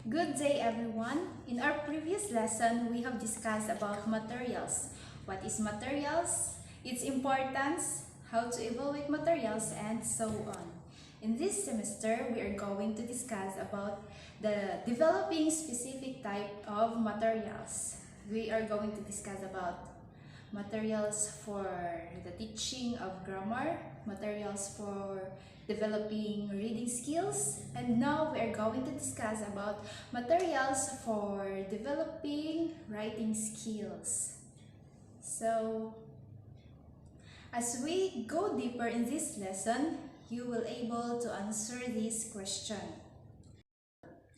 Good day everyone. In our previous lesson, we have discussed about materials. What is materials? Its importance, how to evaluate materials, and so on. In this semester, we are going to discuss about the developing specific type of materials. We are going to discuss about materials for the teaching of grammar, materials for developing reading skills, and now we are going to discuss about materials for developing writing skills. So, as we go deeper in this lesson, you will able to answer this question.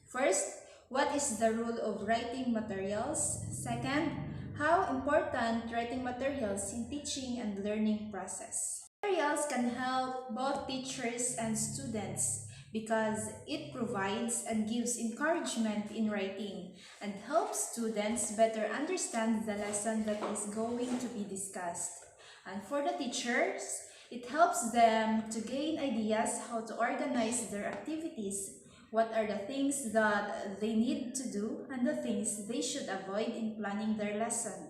First, what is the role of writing materials? Second, how important writing materials in teaching and learning process? Materials can help both teachers and students because it provides and gives encouragement in writing and helps students better understand the lesson that is going to be discussed. And for the teachers, it helps them to gain ideas how to organize their activities. What are the things that they need to do and the things they should avoid in planning their lesson.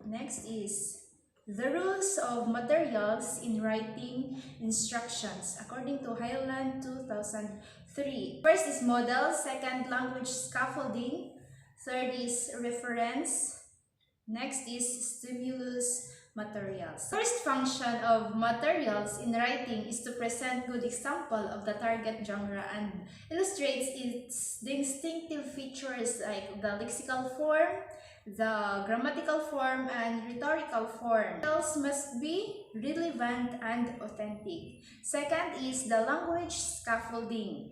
Next is the rules of materials in writing instructions according to Highland 2003. First is model, second language scaffolding, third is reference, next is stimulus materials. First function of materials in writing is to present good example of the target genre and illustrates its distinctive features like the lexical form, the grammatical form, and rhetorical form. Materials must be relevant and authentic. Second is the language scaffolding.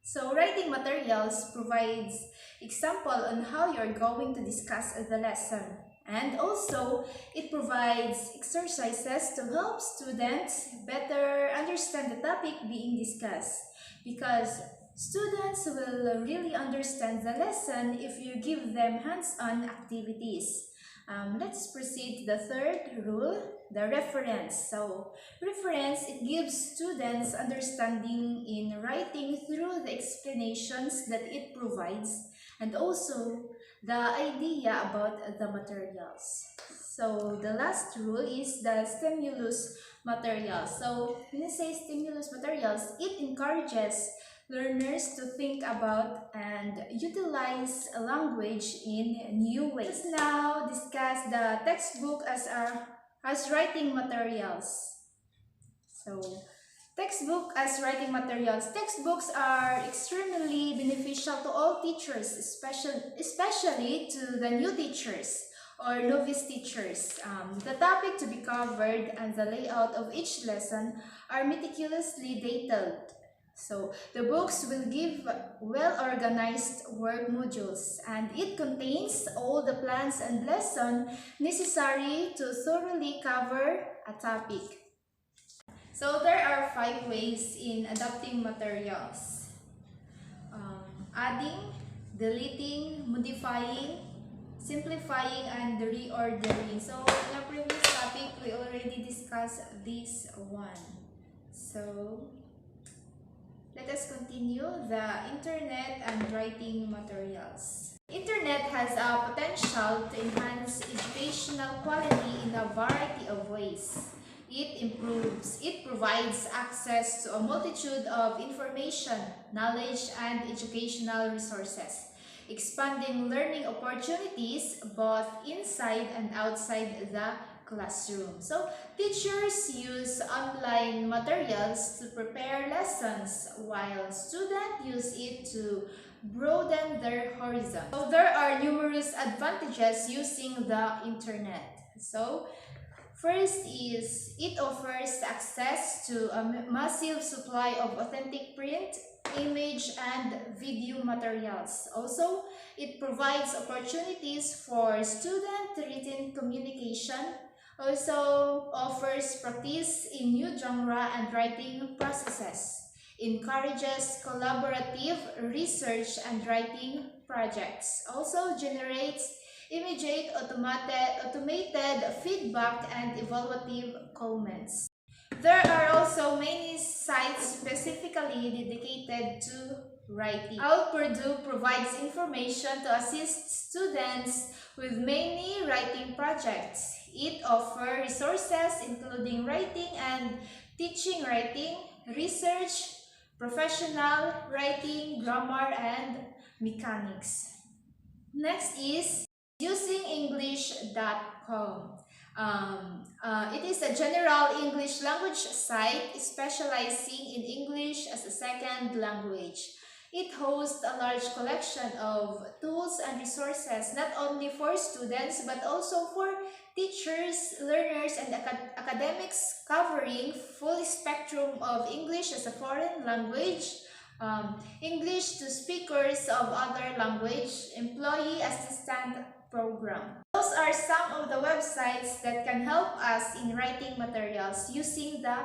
So writing materials provides example on how you're going to discuss the lesson. And also, it provides exercises to help students better understand the topic being discussed. Because students will really understand the lesson if you give them hands-on activities. Let's proceed to the third rule, the reference. So, reference, it gives students understanding in writing through the explanations that it provides and also the idea about the materials. So, the last rule is the stimulus materials. So, when you say stimulus materials, it encourages learners to think about and utilize a language in new ways. Let's now discuss the textbook as writing materials. So, textbook as writing materials. Textbooks are extremely beneficial to all teachers, especially to the new teachers or novice teachers. The topic to be covered and the layout of each lesson are meticulously detailed. So, the books will give well-organized work modules and it contains all the plans and lessons necessary to thoroughly cover a topic. So, there are 5 ways in adapting materials. Adding, deleting, modifying, simplifying, and reordering. So, in our previous topic, we already discussed this one. So, let us continue the internet and writing materials. Internet has a potential to enhance educational quality in a variety of ways. It provides access to a multitude of information, knowledge, and educational resources, expanding learning opportunities both inside and outside the classroom. So, teachers use online materials to prepare lessons while students use it to broaden their horizon. So, there are numerous advantages using the internet. So, first is it offers access to a massive supply of authentic print, image, and video materials. Also, it provides opportunities for student written communication, also offers practice in new genre and writing processes, encourages collaborative research and writing projects, also generates immediate automated feedback and evaluative comments. There are also many sites specifically dedicated to writing. OUL Purdue provides information to assist students with many writing projects. It offers resources including writing and teaching writing, research, professional writing, grammar, and mechanics. Next is usingenglish.com. It is a general English language site specializing in English as a second language. It hosts a large collection of tools and resources not only for students but also for teachers, learners, and academics, covering full spectrum of English as a foreign language, English to speakers of other language, employee assistant program. Those are some of the websites that can help us in writing materials using the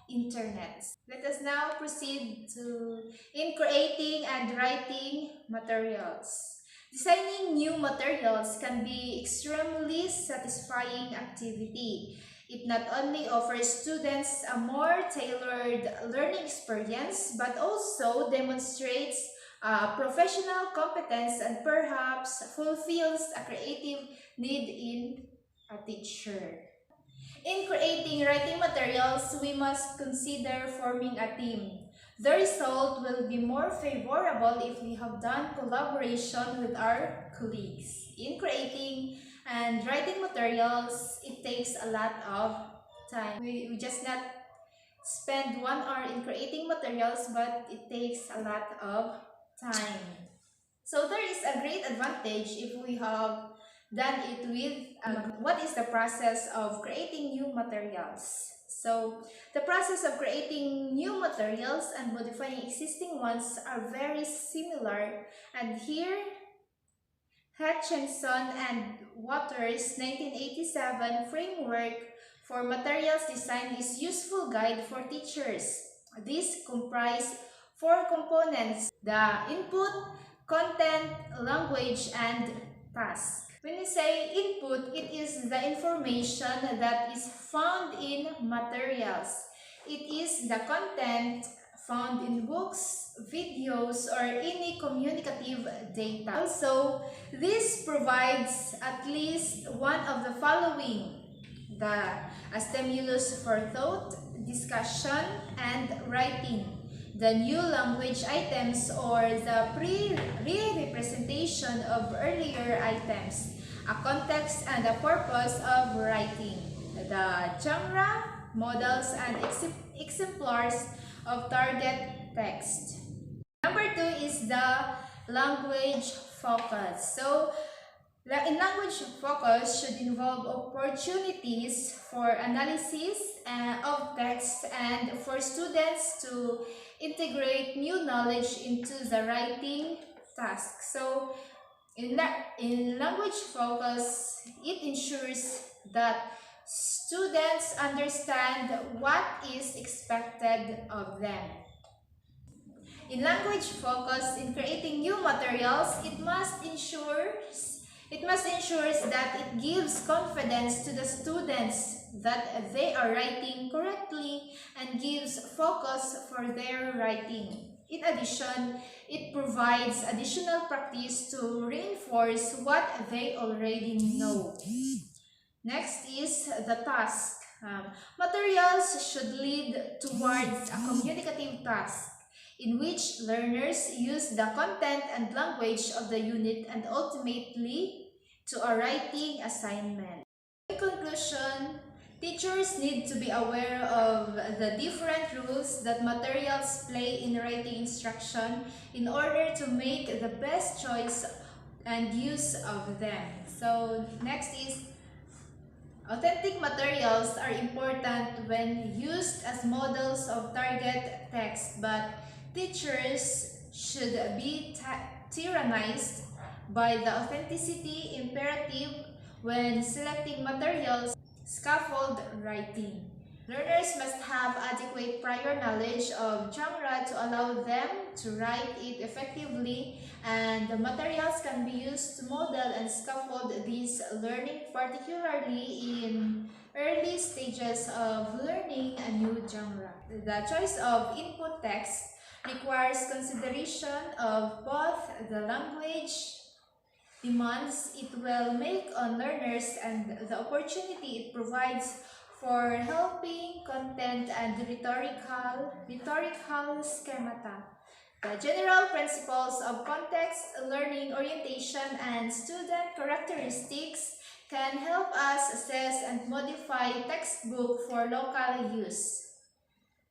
internet. Let us now proceed in creating and writing materials. Designing new materials can be extremely satisfying activity. It not only offers students a more tailored learning experience, but also demonstrates professional competence and perhaps fulfills a creative need in a teacher. In creating writing materials, we must consider forming a team. The result will be more favorable if we have done collaboration with our colleagues. In creating and writing materials, it takes a lot of time. We just not spend 1 hour in creating materials, but it takes a lot of time. So there is a great advantage if we have done it with what is the process of creating new materials. So the process of creating new materials and modifying existing ones are very similar, and here Hutchinson and Waters' 1987 framework for materials design is useful guide for teachers. These comprise 4 components: the input, content, language, and task. When we say input, it is the information that is found in materials. It is the content found in books, videos, or any communicative data. Also, this provides at least one of the following: a stimulus for thought, discussion, and writing; the new language items or the re-representation of earlier items; a context and a purpose of writing; the genre, models, and exemplars of target text. Number 2 is the language focus. So, in language focus should involve opportunities for analysis of text and for students to integrate new knowledge into the writing task. So, in language focus, it ensures that students understand what is expected of them. In language focus, in creating new materials, it must ensure that it gives confidence to the students that they are writing correctly and gives focus for their writing. In addition, it provides additional practice to reinforce what they already know. Next is the task. Materials should lead towards a communicative task in which learners use the content and language of the unit and ultimately to a writing assignment. In conclusion, teachers need to be aware of the different roles that materials play in writing instruction in order to make the best choice and use of them. So next is authentic materials are important when used as models of target text, but teachers should be tyrannized by the authenticity imperative when selecting materials. Scaffold writing. Learners must have adequate prior knowledge of genre to allow them to write it effectively, and the materials can be used to model and scaffold this learning, particularly in early stages of learning a new genre. The choice of input text. requires consideration of both the language demands it will make on learners and the opportunity it provides for helping content and rhetorical schemata. The general principles of context, learning orientation, and student characteristics can help us assess and modify textbook for local use.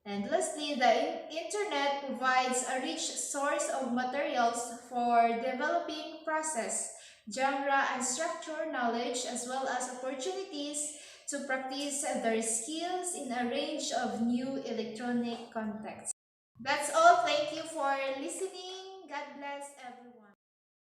And lastly, the internet provides a rich source of materials for developing process, genre, and structure knowledge, as well as opportunities to practice their skills in a range of new electronic contexts. That's all. Thank you for listening. God bless everyone.